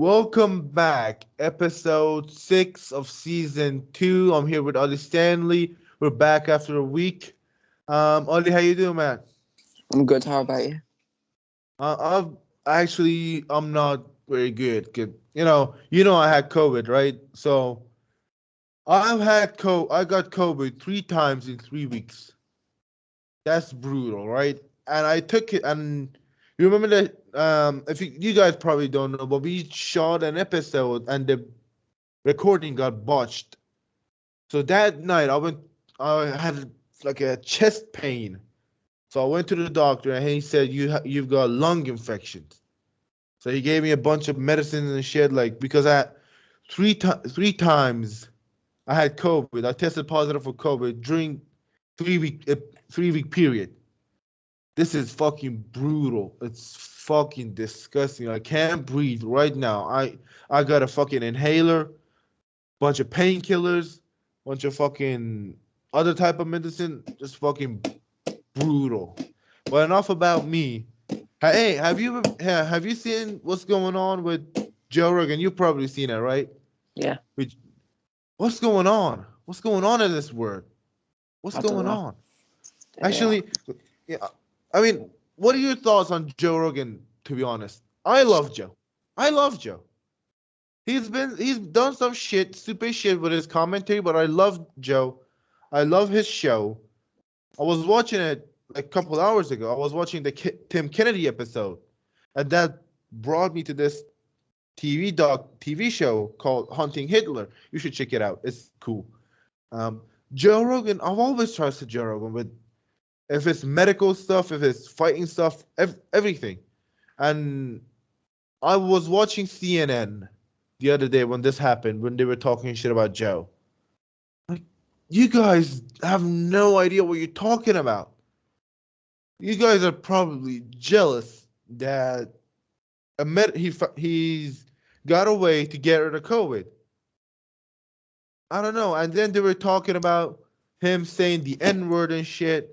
Welcome back, episode 6 of season 2. I'm here with Ollie Stanley. We're back after a week. Ollie, how you doing, man? I'm good. How about you? I'm not very good. Good. You know, I had COVID, right? So I got COVID 3 times in 3 weeks. That's brutal, right? And I took it, and you remember that? If you guys probably don't know, but we shot an episode, and the recording got botched. So that night, I had like a chest pain. So I went to the doctor, and he said you've got lung infections. So he gave me a bunch of medicines and shit, like because I had three times I had COVID. I tested positive for COVID during 3 week period. This is fucking brutal. It's fucking disgusting. I can't breathe right now. I got a fucking inhaler, bunch of painkillers, bunch of fucking other type of medicine. Just fucking brutal. But enough about me. Hey, have you seen what's going on with Joe Rogan? You've probably seen it, right? Yeah, With, what's going on? What's going on in this world? What's I don't going know. on? Yeah, Actually, yeah, I mean, what are your thoughts on Joe Rogan? To be honest, I love Joe. I love Joe. He's done some stupid shit with his commentary, but I love Joe. I love his show. I was watching it like a couple hours ago. I was watching the Tim Kennedy episode, and that brought me to this TV show called Hunting Hitler. You should check it out. It's cool. Um, Joe Rogan. I've always trusted Joe Rogan with if it's medical stuff, if it's fighting stuff, everything. And I was watching CNN the other day when this happened, when they were talking shit about Joe. Like, you guys have no idea what you're talking about. You guys are probably jealous that he's got a way to get rid of COVID. I don't know. And then they were talking about him saying the N word and shit.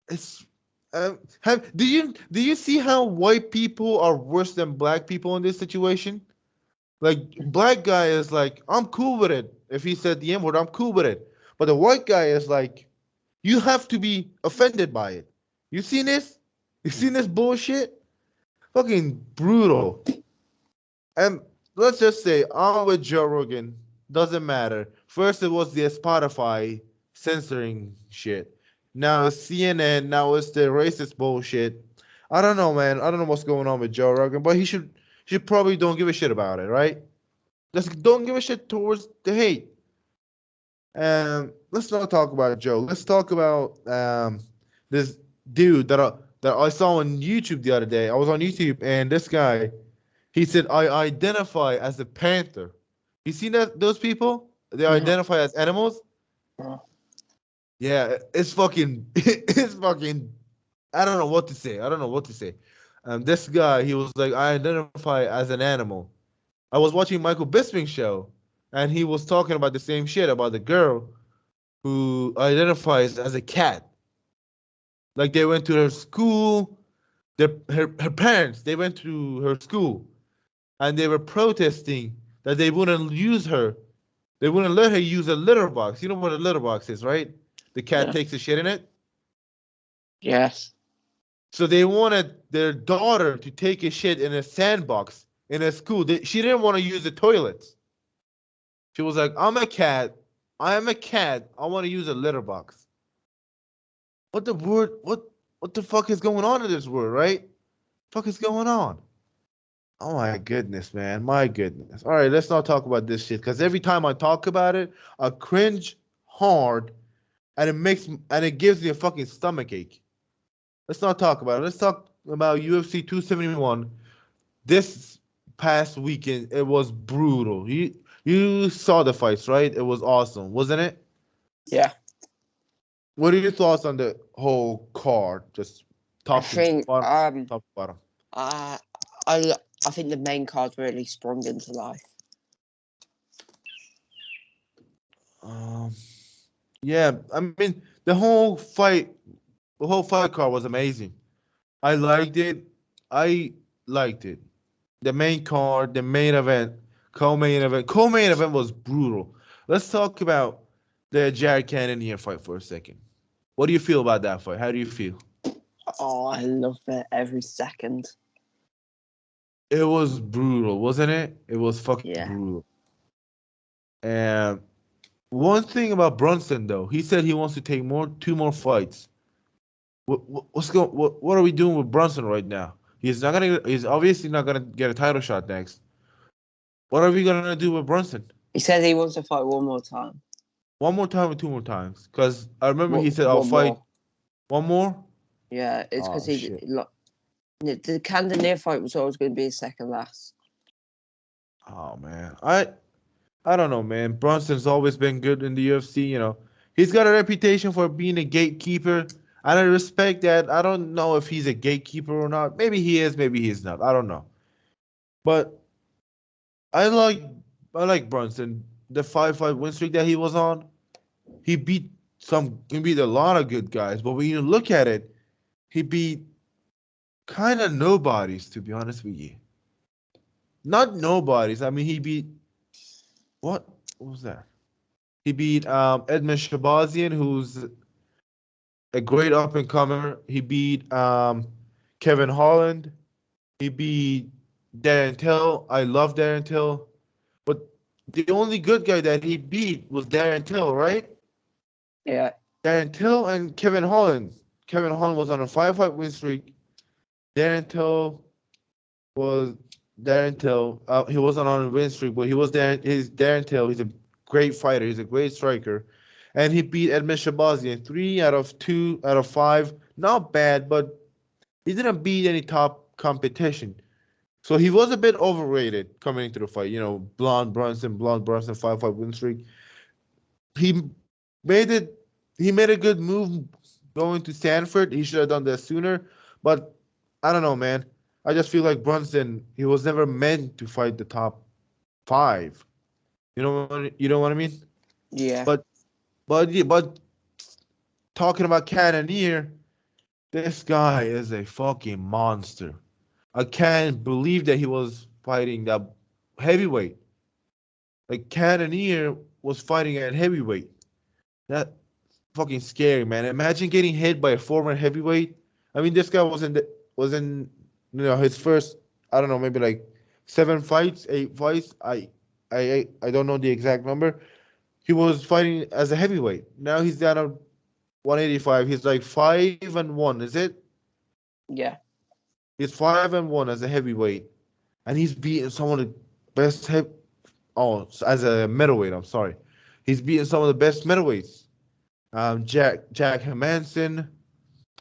It's do you see how white people are worse than black people in this situation? Like black guy is like, I'm cool with it. If he said the N word, I'm cool with it. But the white guy is like, you have to be offended by it. You seen this? You seen this bullshit? Fucking brutal. And let's just say I'm with Joe Rogan. Doesn't matter. First it was the Spotify censoring shit. Now it's CNN. Now it's the racist bullshit. I don't know, man. I don't know what's going on with Joe Rogan, but he should probably don't give a shit about it, right? Just don't give a shit towards the hate. Let's not talk about Joe. Let's talk about this dude that I saw on YouTube the other day. I was on YouTube and this guy he said I identify as a panther. You seen that those people? They no, identify as animals. no. Yeah, it's fucking it's fucking. I don't know what to say. I don't know what to say. This guy he was like I identify as an animal. I was watching Michael Bisping's show, and he was talking about the same shit about the girl who identifies as a cat. Like they went to her school, her parents, they went to her school and they were protesting that they wouldn't use her. They wouldn't let her use a litter box. You know what a litter box is, right? The cat Yeah, takes a shit in it. yes, So they wanted their daughter to take a shit in a sandbox in a school. She didn't want to use the toilets. She was like, I'm a cat. I am a cat. I want to use a litter box. What the word? What the fuck is going on in this world, right? Fuck is going on? Oh my goodness, man. My goodness. All right, let's not talk about this shit because every time I talk about it, I cringe hard and it gives me a fucking stomach ache. Let's not talk about it. Let's talk about UFC 271. This past weekend, it was brutal. You saw the fights, right? It was awesome, wasn't it? yeah. What are your thoughts on the whole card? Just I top to think bottom, top to bottom. I I I think the main card really sprung into life. Um, yeah, I mean the whole fight card was amazing. I liked it. I liked it. the main card, the main event, co-main event. Co-main event was brutal. Let's talk about the Jared Cannonier fight for a second. What do you feel about that fight? How do you feel? Oh, I love it every second. It was brutal, wasn't it? It was fucking Yeah. brutal. And one thing about Brunson though, he said he wants to take two more fights. What are we doing with Brunson right now? He's obviously not gonna get a title shot next. What are we gonna do with Brunson? He said he wants to fight one more time. One more time or two more times? Because I remember he said I'll One fight more. one more. Yeah, it's because Oh he shit. like the Candonier fight was always going to be his second last. Oh man. I don't know, man. Brunson's always been good in the UFC, you know. He's got a reputation for being a gatekeeper, and I respect that. I don't know if he's a gatekeeper or not. Maybe he is, maybe he's not. I don't know. But I like I like Brunson. The 5-5 win streak that he was on, he beat he beat a lot of good guys. But when you look at it, he beat kind of nobodies, to be honest with you. Not nobodies. I mean, he beat what? What was that? He beat Edmund Shabazian, who's a great up and comer. He beat Kevin Holland. He beat Darren Till. I love Darren Till. But the only good guy that he beat was Darren Till, right? Yeah. Darren Till and Kevin Holland. Kevin Holland was on a 5-5 win streak. Darren Till was Darren Till. He wasn't on a win streak, but he was He's Darren Till. He's a great fighter. He's a great striker, and he beat Edmund Shabazian 3 out of 5. Not bad, but he didn't beat any top competition. So he was a bit overrated coming into the fight. You know, Blonde Brunson, 5-5 win streak. He made it. He made a good move going to Stanford. He should have done that sooner. But I don't know, man. I just feel like Brunson. He was never meant to fight the top 5. You know what I mean? Yeah. But but talking about Cannonier, this guy is a fucking monster. I can't believe that he was fighting that heavyweight. Like Cannonier was fighting at heavyweight. That fucking scary, man. Imagine getting hit by a former heavyweight. I mean, this guy was in his first, I don't know, maybe like 7 fights, 8 fights. I don't know the exact number. He was fighting as a heavyweight. Now he's down to 185. He's like 5-1. Is it? Yeah. He's 5-1 as a heavyweight, and he's beating some of the best as a middleweight. I'm sorry, he's beating some of the best middleweights. Jack Hermanson,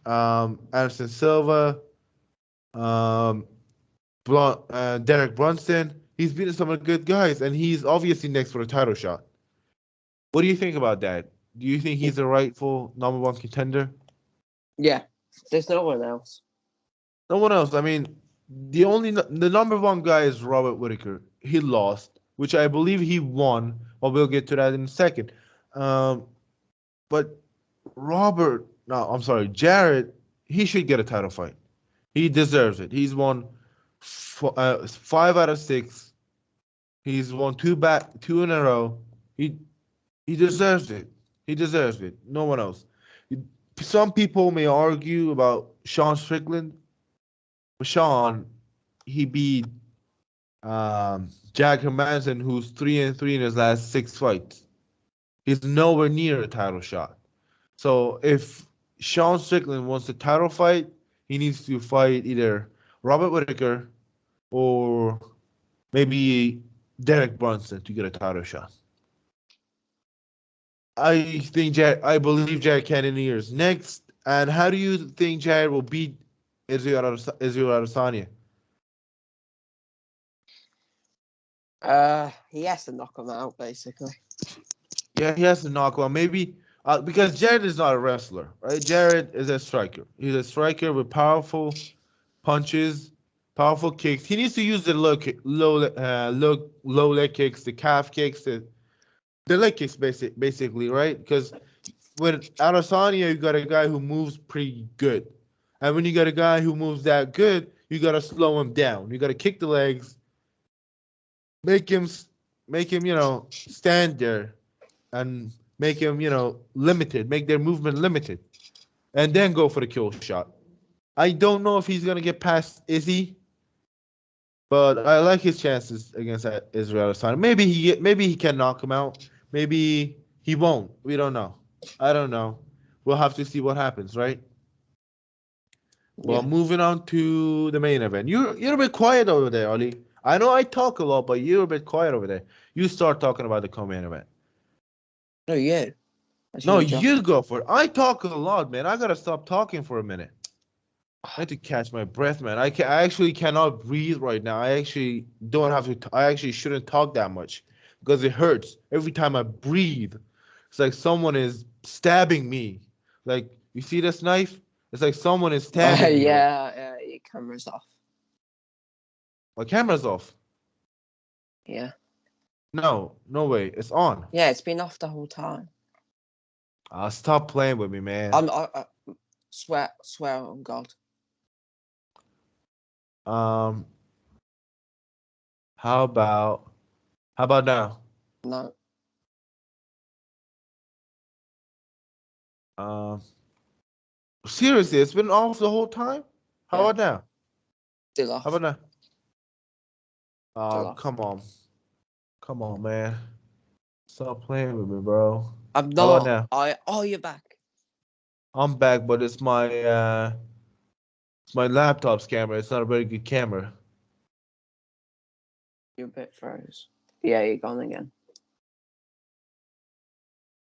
Anderson Silva, um, Derek Brunson. He's beating some of the good guys, and he's obviously next for a title shot. What do you think about that? Do you think he's a rightful #1 contender? Yeah. There's no one else. No one else. I mean, the #1 guy is Robert Whitaker. He lost, which I believe he won. But we'll get to that in a second. But no, I'm sorry, Jared. He should get a title fight. He deserves it. He's won 5 out of 6. He's won two in a row. He deserves it. He deserves it. No one else. Some people may argue about Sean Strickland. But Sean, he beat Jack Hermanson, who's 3-3 in his last 6 fights. He's nowhere near a title shot. So if Sean Strickland wants a title fight, he needs to fight either Robert Whitaker or maybe Derek Brunson to get a title shot. I believe Jared Cannonier is next. And how do you think Jared will beat Israel Adesanya? He has to knock him out, basically. Yeah, he has to knock one. Maybe because Jared is not a wrestler, right? Jared is a striker. He's a striker with powerful punches, powerful kicks. He needs to use the low leg kicks, the calf kicks, the leg kicks, basically, right? Because with Adesanya, you got a guy who moves pretty good, and when you got a guy who moves that good, you gotta slow him down. You gotta kick the legs, make him, stand there, and make him, limited, make their movement limited, and then go for the kill shot. I don't know if he's gonna get past Izzy, but I like his chances against Israel Adesanya. Maybe he can knock him out. Maybe he won't. We don't know. I don't know. We'll have to see what happens, right? Well, Yeah. moving on to the main event. You're a bit quiet over there, Ali. I know I talk a lot, but you're a bit quiet over there. You start talking about the co-main event. No, you. That's No, your job. you go for it. I talk a lot, man. I gotta stop talking for a minute. I had to catch my breath, man. I actually cannot breathe right now. I actually don't have to. I actually shouldn't talk that much because it hurts every time I breathe. It's like someone is stabbing me. Like you see this knife? It's like someone is stabbing me. Right. Yeah, your camera's off. My camera's off. Yeah. No, no way. It's on. Yeah, it's been off the whole time. Stop playing with me, man. I swear on God. Um, how about now? No. Um, seriously, it's been off the whole time. How Yeah. about now? Still off. How about now? Still off. Come on, man. Stop playing with me, bro. I'm How about not. now? You're back. I'm back, but it's my laptop's camera. It's not a very good camera. You're a bit froze. Yeah, you're gone again.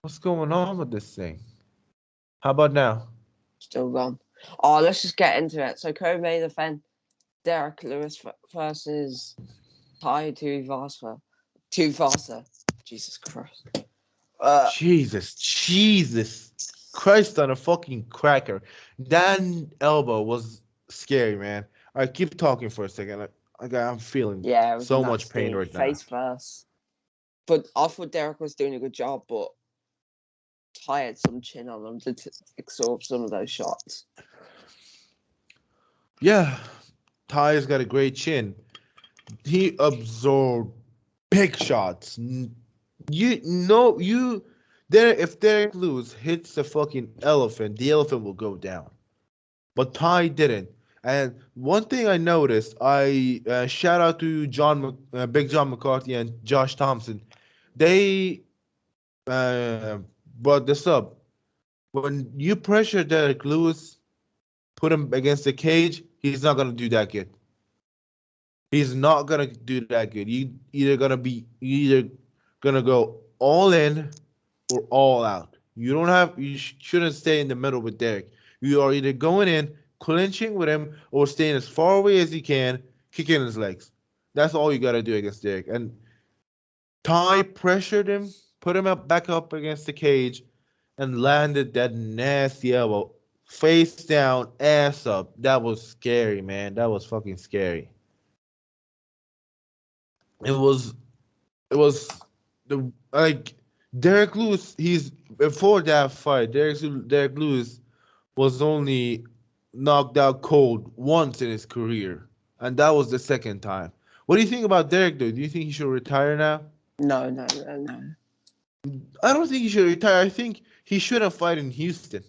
What's going on with this thing? How about now? Still gone. Oh, let's just get into it. So, co-main event: Derek Lewis versus Tai Tuivasa. Jesus Christ. Jesus Christ on a fucking cracker. That elbow was scary, man. All right, keep talking for a second. I'm feeling Yeah, it was so much pain nasty. right now. Face first. But I thought Derek was doing a good job, but Tai had some chin on him to absorb some of those shots. Yeah, Ty's got a great chin. He absorbed big shots. If Derek Lewis hits the fucking elephant, the elephant will go down. But Ty didn't. And one thing I noticed, I shout out to Big John McCarthy and Josh Thompson. They uh, brought this up. When you pressure Derek Lewis, put him against the cage, he's not gonna do that good. He's not gonna do that good. You either gonna go all in or all out. You shouldn't stay in the middle with Derek. You are either going in, clinching with him, or staying as far away as you can, kicking his legs. That's all you gotta do against Derek. And Ty pressured him, put him back up against the cage, and landed that nasty elbow, face down, ass up. That was scary, man. That was fucking scary. It was the like Derek Lewis. He's before that fight. Derek Lewis was only knocked out cold once in his career, and that was the second time. What do you think about Derek, though? Do you think he should retire now? No. I don't think he should retire. I think he shouldn't fight in Houston.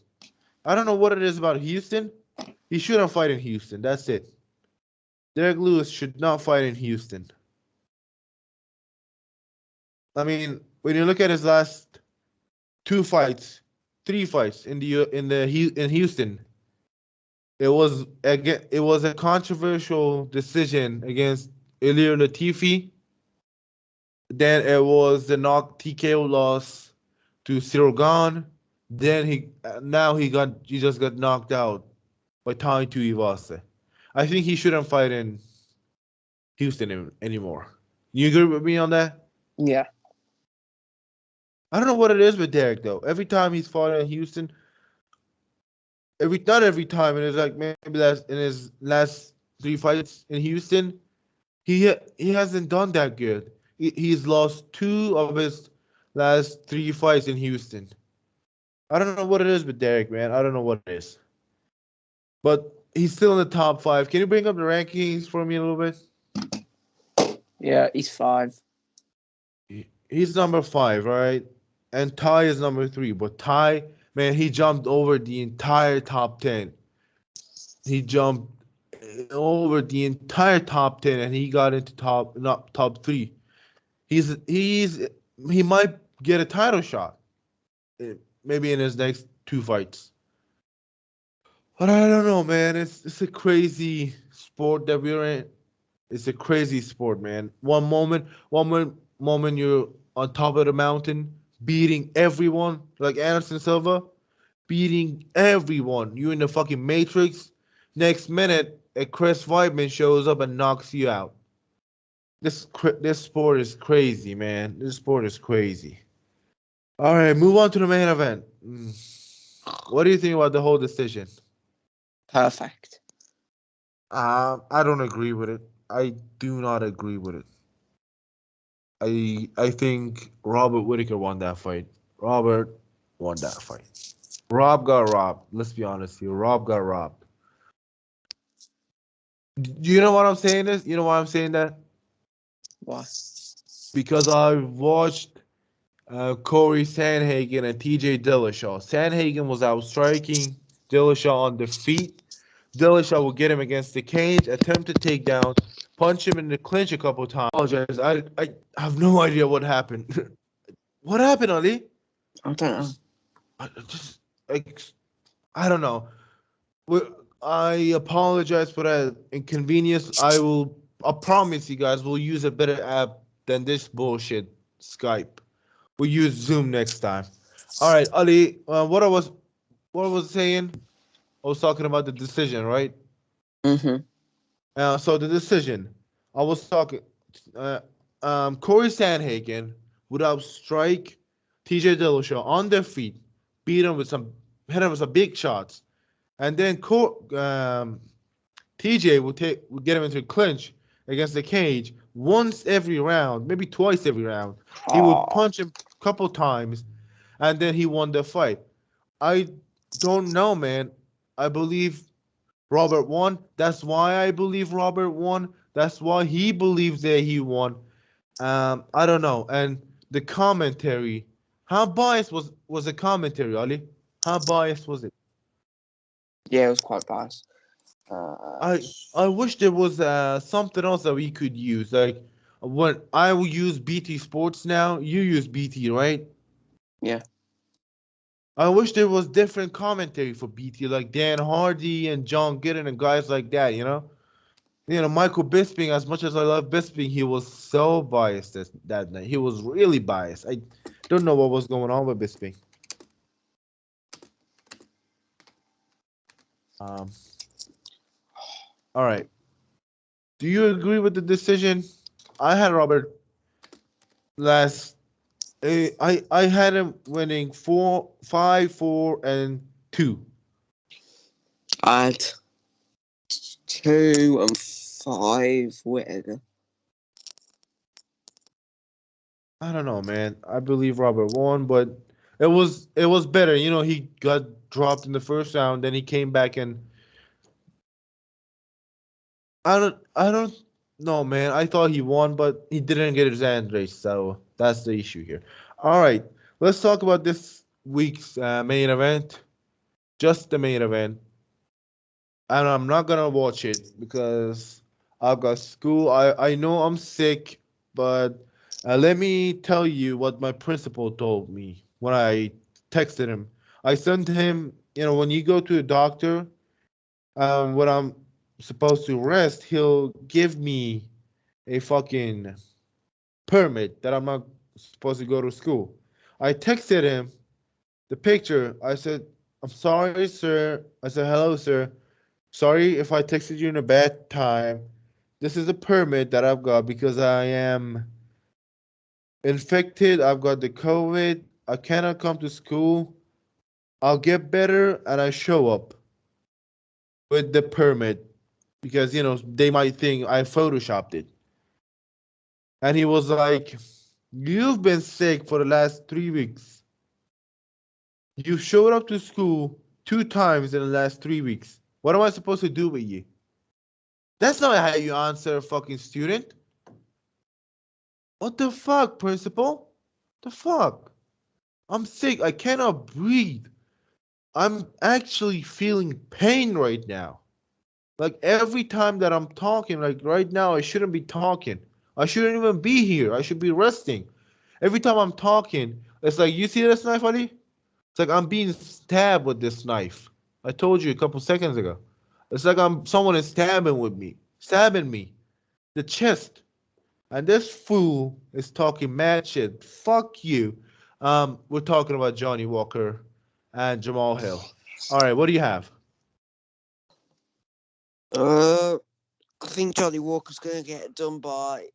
I don't know what it is about Houston. He shouldn't fight in Houston. That's it. Derek Lewis should not fight in Houston. I mean, when you look at his last three fights in Houston, it was a controversial decision against Ilir Latifi. Then it was the knock TKO loss to Sirogan. Then he just got knocked out by Tai Tuivasa. I think he shouldn't fight in Houston anymore. You agree with me on that? Yeah. I don't know what it is with Derek though. Every time he's fought in Houston, not every time, and it's like maybe that's in his last three fights in Houston, he hasn't done that good. He's lost two of his last three fights in Houston. I don't know what it is with Derek, man. I don't know what it is. But he's still in the top 5. Can you bring up the rankings for me a little bit? Yeah, he's 5. He's number 5, right? And Ty is number 3. But Ty, man, he jumped over the entire top 10. He jumped over the entire top 10, and he got into not top 3. He might get a title shot, maybe in his next 2 fights. But I don't know, man. It's a crazy sport that we're in. It's a crazy sport, man. One moment you're on top of the mountain, beating everyone, like Anderson Silva, beating everyone. You're in the fucking Matrix. Next minute, a Chris Weidman shows up and knocks you out. This sport is crazy, man. This sport is crazy. All right, move on to the main event. What do you think about the whole decision? Perfect. I don't agree with it. I do not agree with it. I think Robert Whittaker won that fight. Robert won that fight. Rob got robbed. Let's be honest here. Rob got robbed. You know what I'm saying this? You know why I'm saying that? Why? Because I watched Corey Sandhagen and TJ Dillashaw. Sandhagen was out striking Dillashaw on the feet. Dillashaw will get him against the cage, attempt to take down, punch him in the clinch a couple times. I apologize. I have no idea what happened. What happened, Ali? I don't know. I don't know. I apologize for that inconvenience. I promise you guys we'll use a better app than this bullshit Skype. We'll use Zoom next time. All right, Ali. What I was saying, I was talking about the decision, right? So the decision, I was talking. Corey Sandhagen would outstrike TJ Dillashaw on their feet, hit him with some big shots, and then TJ would get him into a clinch against the cage once every round, maybe twice every round. He would punch him a couple times, and then he won the fight. I don't know, man. I believe Robert won. That's why I believe Robert won. That's why he believes that he won. I don't know. And the commentary, how biased was the commentary, Ali? How biased was it? Yeah, it was quite biased. I wish there was something else that we could use. Like when I will use BT Sports now, you use BT, right? Yeah. I wish there was different commentary for BT, like Dan Hardy and John Giddens and guys like that. Michael Bisping. As much as I love Bisping, he was so biased that night. He was really biased. I don't know what was going on with Bisping. All right. Do you agree with the decision? I had Robert last. I had him winning 5, 4, and 2. I had 2 and 5 Whittaker. I don't know, man. I believe Robert won, but it was better. He got dropped in the first round, then he came back and I don't know, man. I thought he won, but he didn't get his hand raised, so that's the issue here. All right, let's talk about this week's main event. Just the main event. And I'm not gonna watch it because I've got school. I know I'm sick, but let me tell you what my principal told me when I texted him. I sent him, when you go to a doctor, when I'm supposed to rest, he'll give me a fucking permit that I'm not supposed to go to school. I texted him the picture. I said, I'm sorry, sir. I said, hello, sir. Sorry if I texted you in a bad time. This is a permit that I've got because I am infected. I've got the COVID. I cannot come to school. I'll get better and I show up with the permit because, they might think I photoshopped it. And he was like, you've been sick for the last 3 weeks. You showed up to school 2 times in the last 3 weeks. What am I supposed to do with you? That's not how you answer a fucking student. What the fuck, principal? The fuck? I'm sick. I cannot breathe. I'm actually feeling pain right now. Like every time that I'm talking, like right now, I shouldn't be talking. I shouldn't even be here. I should be resting. Every time I'm talking, it's like, you see this knife, Ali? It's like I'm being stabbed with this knife. I told you a couple seconds ago. It's like someone is stabbing me, the chest. And this fool is talking mad shit. Fuck you. We're talking about Johnny Walker and Jamal Hill. All right, what do you have? I think Johnny Walker's going to get it done by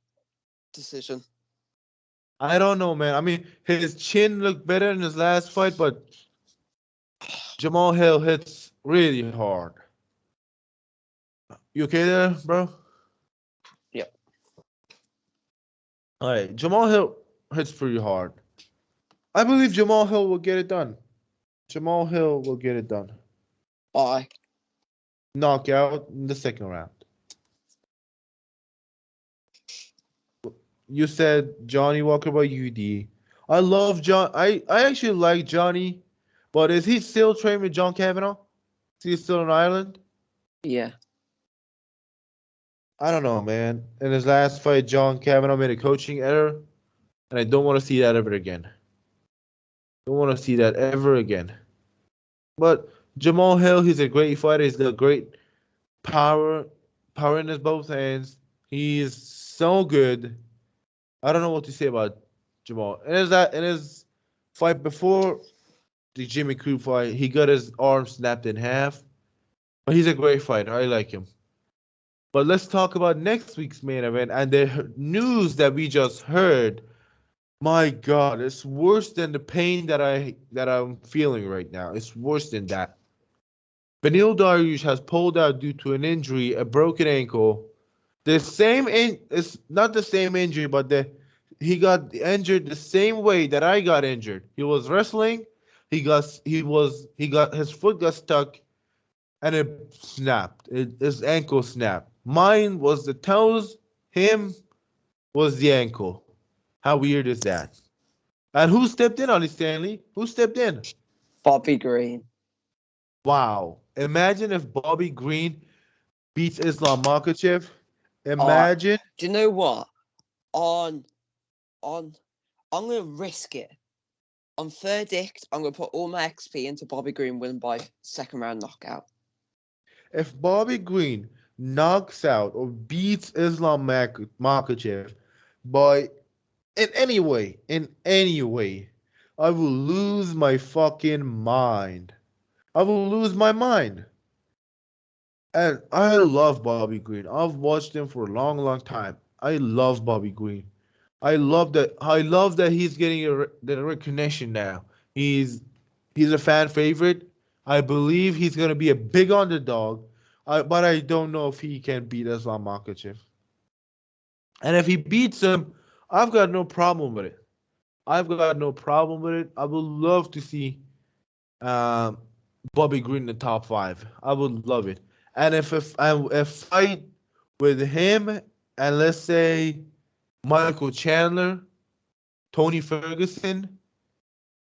decision. I don't know, man. I mean, his chin looked better in his last fight, but Jamal Hill hits really hard. You okay there, bro? Yep. All right, Jamal Hill hits pretty hard. I believe Jamal Hill will get it done. Jamal Hill will get it done. Bye. Knockout in the second round. You said Johnny Walker by UD. I love John. I actually like Johnny, but is he still training with John Kavanaugh? Is he still in Ireland? Yeah. I don't know, man. In his last fight, John Kavanaugh made a coaching error, and I don't want to see that ever again. Don't want to see that ever again. But Jamal Hill, he's a great fighter. He's got great power, power in his both hands. He's so good. I don't know what to say about Jamal. And in his fight before the Jimmy Crute fight, he got his arm snapped in half. But he's a great fighter. I like him. But let's talk about next week's main event and the news that we just heard. My God, it's worse than the pain that I'm feeling right now. It's worse than that. Benil Dariush has pulled out due to an injury, a broken ankle. It's not the same injury, but he got injured the same way that I got injured. He was wrestling, he got his foot got stuck and it snapped. His ankle snapped. Mine was the toes, him was the ankle. How weird is that? And who stepped in on it, Stanley? Who stepped in? Bobby Green. Wow. Imagine if Bobby Green beats Islam Makhachev. Uh, Imagine. do you know what? On, I'm gonna risk it. On verdict, I'm gonna put all my XP into Bobby Green winning by second round knockout. If Bobby Green knocks out or beats Islam Makhachev by in any way, I will lose my fucking mind. I will lose my mind. And I love Bobby Green. I've watched him for a long, long time. I love Bobby Green. I love that. I love that he's getting the recognition now. He's a fan favorite. I believe he's gonna be a big underdog. But I don't know if he can beat Islam Makhachev. And if he beats him, I've got no problem with it. I've got no problem with it. I would love to see um, Bobby Green in the top five. I would love it. And if I fight with him and let's say Michael Chandler, Tony Ferguson,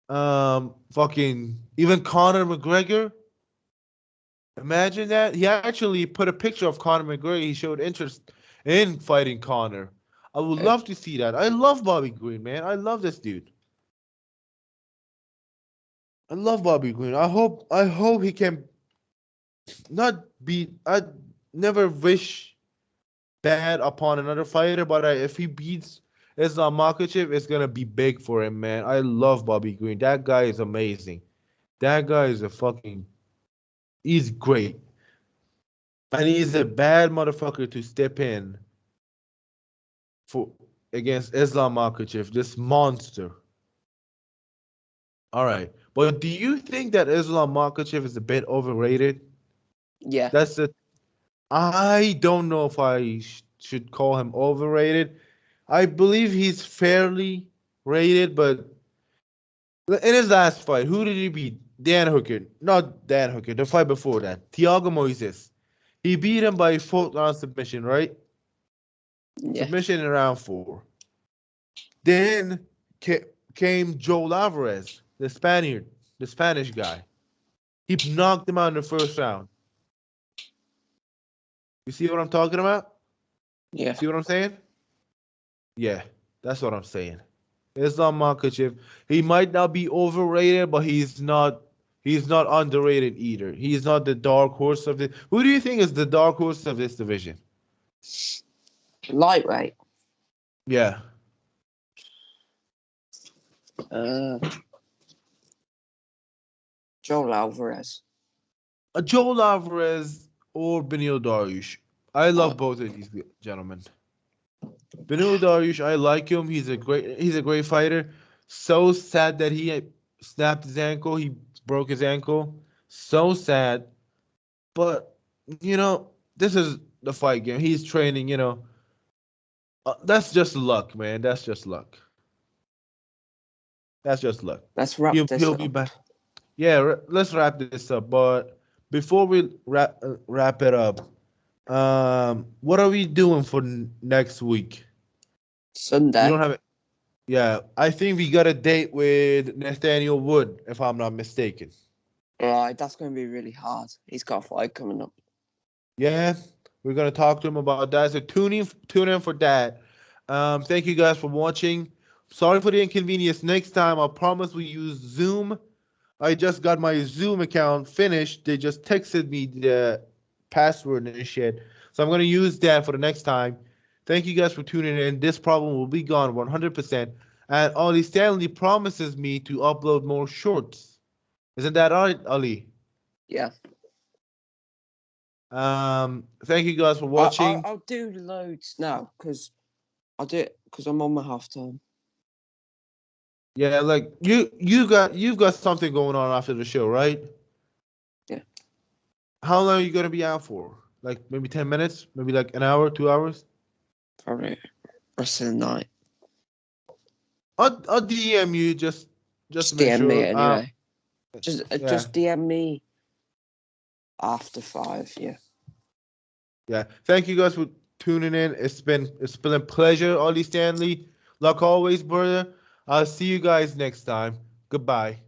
fucking even Conor McGregor. Imagine that. He actually put a picture of Conor McGregor. He showed interest in fighting Conor. I would love to see that. I love Bobby Green, man. I love this dude. I love Bobby Green. I hope he can not be. I never wish bad upon another fighter, but if he beats Islam Makhachev, it's gonna be big for him, man. I love Bobby Green. That guy is amazing. That guy is a fucking. He's great, and he's a bad motherfucker to step in for against Islam Makhachev, this monster. All right, but do you think that Islam Makhachev is a bit overrated? Yeah. That's the. I don't know if I should call him overrated. I believe he's fairly rated, but in his last fight, who did he beat? Dan Hooker. Not Dan Hooker. The fight before that. Thiago Moises. He beat him by fourth round submission, right? Yeah. Submission in round 4. Then came Joel Alvarez, the Spaniard, the Spanish guy. He knocked him out in the first round. You see what I'm talking about? Yeah. See what I'm saying? Yeah, that's what I'm saying. Islam Makhachev, he might not be overrated, but he's not underrated either. He's not the dark horse of it. Who do you think is the dark horse of this division? Lightweight. Yeah. Joel Alvarez. Joel Alvarez or Benil Dariush. I love both of these gentlemen. Benil Dariush, I like him. He's a great fighter. So sad that he snapped his ankle. He broke his ankle. So sad. But this is the fight game. He's training. That's just luck, man. That's just luck. That's just luck. Let's wrap this He'll up. be back. Yeah, let's wrap this up. But before we wrap it up, what are we doing for next week? Sunday. We don't have it. Yeah, I think we got a date with Nathaniel Wood, if I'm not mistaken. Right, that's going to be really hard. He's got a fight coming up. Yeah, we're gonna talk to him about that. So tune in for that. Thank you guys for watching. Sorry for the inconvenience. Next time, I promise we use Zoom. I just got my Zoom account finished. They just texted me the password and shit. So I'm gonna use that for the next time. Thank you guys for tuning in. This problem will be gone 100%. And Ali Stanley promises me to upload more shorts. Isn't that right, Ali? Yeah. Thank you guys for watching. I'll do loads now because I'll do it because I'm on my half time. Yeah, like you've got something going on after the show, right? Yeah. How long are you gonna be out for? Like maybe 10 minutes? Maybe like an hour, 2 hours? Probably rest of the night. I'll DM you just to make DM sure. me anyway. Just DM me after 5. Yeah. Yeah. Thank you guys for tuning in. It's been a pleasure, Ollie Stanley. Like always, brother. I'll see you guys next time. Goodbye.